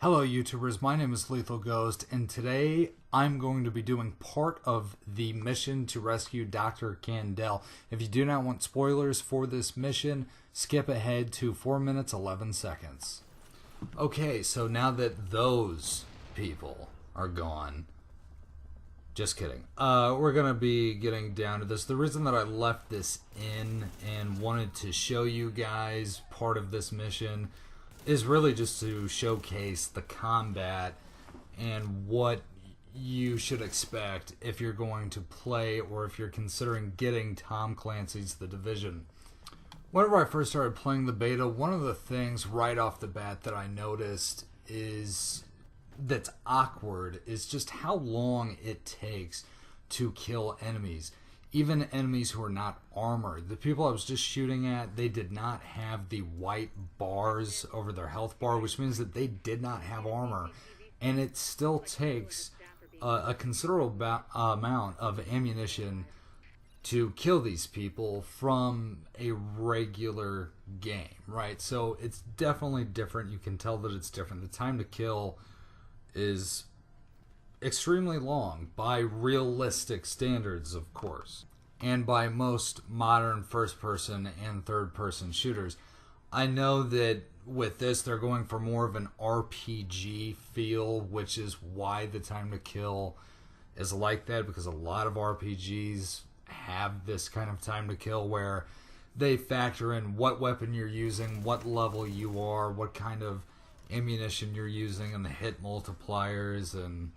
Hello YouTubers, my name is Lethal Ghost, and today I'm going to be doing part of the mission to rescue Dr. Candell. If you do not want spoilers for this mission, skip ahead to 4 minutes 11 seconds. Okay, so now that those people are gone, just kidding. We're going to be getting down to this. The reason that I left this in and wanted to show you guys part of this mission is really just to showcase the combat and what you should expect if you're going to play or if you're considering getting Tom Clancy's The Division. Whenever I first started playing the beta, one of the things right off the bat that I noticed is that's awkward is just how long it takes to kill enemies. Even enemies who are not armored. The people I was just shooting at, they did not have the white bars over their health bar, which means that they did not have armor. And it still takes a considerable amount of ammunition to kill these people from a regular game, right? So it's definitely different. You can tell that it's different. The time to kill is extremely long by realistic standards, of course, and by most modern first-person and third-person shooters. I know that with this they're going for more of an RPG feel, which is why the time to kill is like that, because a lot of RPGs have this kind of time to kill where they factor in what weapon you're using, what level you are, what kind of ammunition you're using, and the hit multipliers and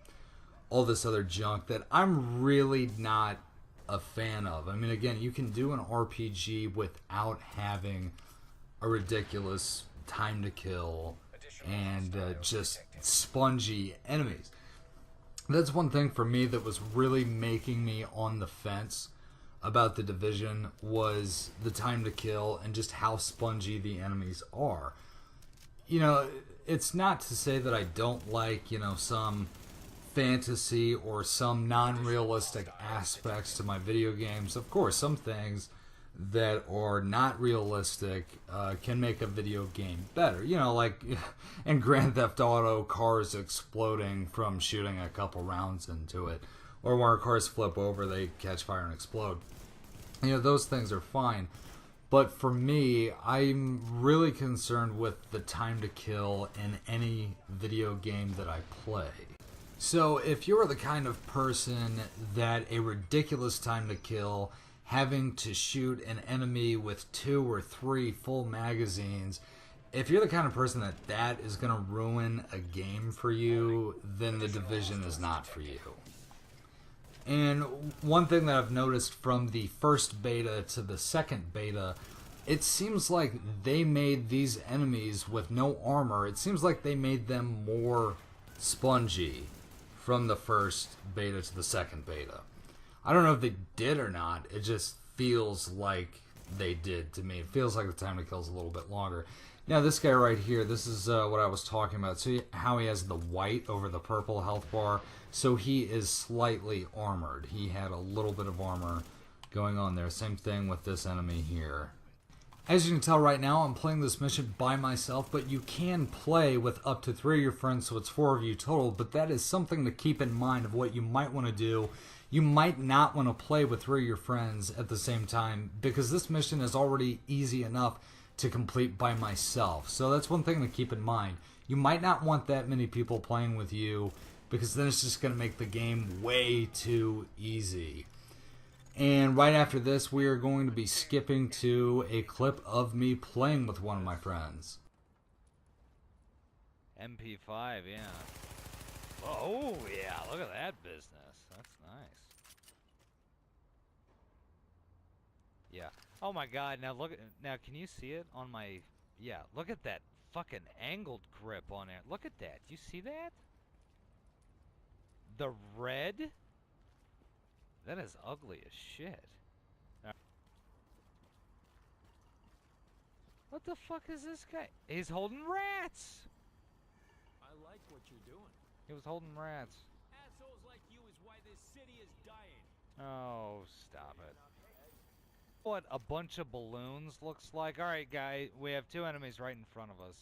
all this other junk that I'm really not a fan of. I mean, again, you can do an RPG without having a ridiculous time to kill and just spongy enemies. That's one thing for me that was really making me on the fence about The Division, was the time to kill and just how spongy the enemies are. You know, it's not to say that I don't like, some fantasy or some non-realistic aspects to my video games. Of course, some things that are not realistic can make a video game better. Like in Grand Theft Auto, cars exploding from shooting a couple rounds into it. Or where cars flip over, they catch fire and explode. Those things are fine. But for me, I'm really concerned with the time to kill in any video game that I play. So if you're the kind of person that a ridiculous time to kill, having to shoot an enemy with 2 or 3 full magazines, if you're the kind of person that is going to ruin a game for you, then The Division is not for you. And one thing that I've noticed from the first beta to the second beta, it seems like they made these enemies with no armor, it seems like they made them more spongy from the first beta to the second beta. I don't know if they did or not, it just feels like they did to me. It feels like the time to kill is a little bit longer. Now this guy right here, this is what I was talking about. See how he has the white over the purple health bar? So he is slightly armored. He had a little bit of armor going on there. Same thing with this enemy here. As you can tell right now, I'm playing this mission by myself, but you can play with up to 3 of your friends, so it's 4 of you total, but that is something to keep in mind of what you might want to do. You might not want to play with 3 of your friends at the same time, because this mission is already easy enough to complete by myself. So that's one thing to keep in mind. You might not want that many people playing with you, because then it's just going to make the game way too easy. And right after this, we are going to be skipping to a clip of me playing with one of my friends. MP5, yeah. Oh, yeah, look at that business. That's nice. Yeah. Oh my god, now look at, now can you see it on my, yeah, look at that fucking angled grip on it. Look at that. Do you see that? The red? That is ugly as shit. What the fuck is this guy? He's holding rats! I like what you're doing. He was holding rats. Assholes like you is why this city is dying. Oh, stop it. What a bunch of balloons looks like. Alright, guy, we have 2 enemies right in front of us.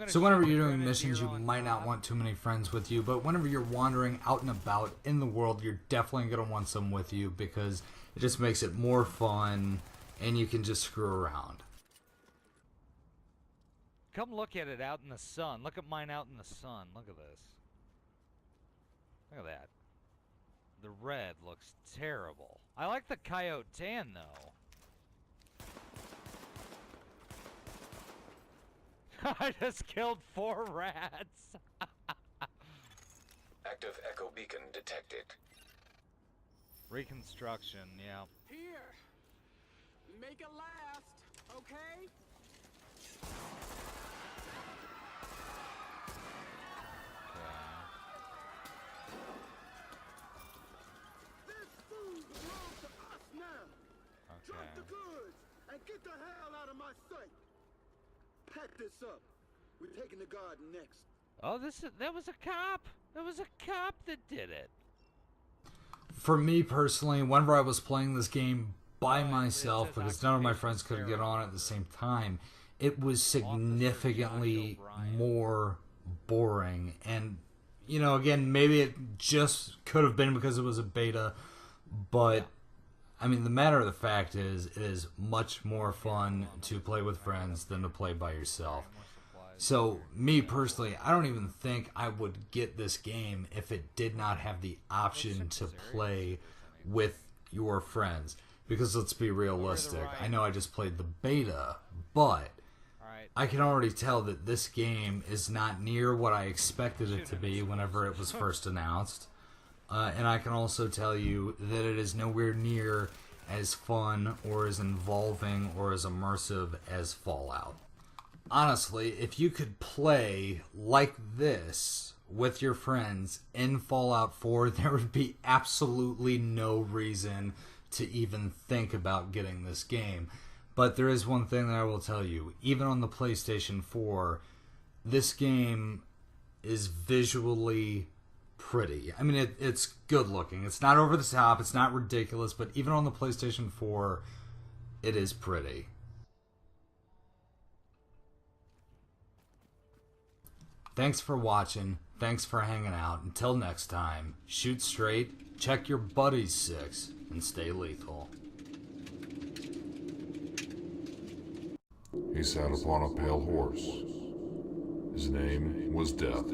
So whenever you're doing missions, you might not want too many friends with you, but whenever you're wandering out and about in the world, you're definitely going to want some with you because it just makes it more fun and you can just screw around. Come look at it out in the sun. Look at mine out in the sun. Look at this. Look at that. The red looks terrible. I like the coyote tan, though. I just killed 4 rats. Active echo beacon detected. Reconstruction, yeah. Here. Make it last, okay? This food belongs to us now. Drop the goods and get the hell out of my sight. Pack this up. We're taking the garden next. Oh, that was a cop. That was a cop that did it. For me personally, whenever I was playing this game by myself, because none of my friends could get on at the same time, it was significantly more boring. And, you know, again, maybe it just could have been because it was a beta, but I mean, the matter of the fact is, it is much more fun to play with friends than to play by yourself. So, me personally, I don't even think I would get this game if it did not have the option to play with your friends. Because let's be realistic, I know I just played the beta, but I can already tell that this game is not near what I expected it to be whenever it was first announced. And I can also tell you that it is nowhere near as fun or as involving or as immersive as Fallout. Honestly, if you could play like this with your friends in Fallout 4, there would be absolutely no reason to even think about getting this game. But there is one thing that I will tell you. Even on the PlayStation 4, this game is visually pretty. I mean, it's good looking. It's not over the top. It's not ridiculous. But even on the PlayStation 4, it is pretty. Thanks for watching. Thanks for hanging out. Until next time, shoot straight, check your buddy's 6, and stay lethal. He sat upon a pale horse. His name was Death,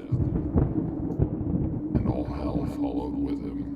and all hell followed with him.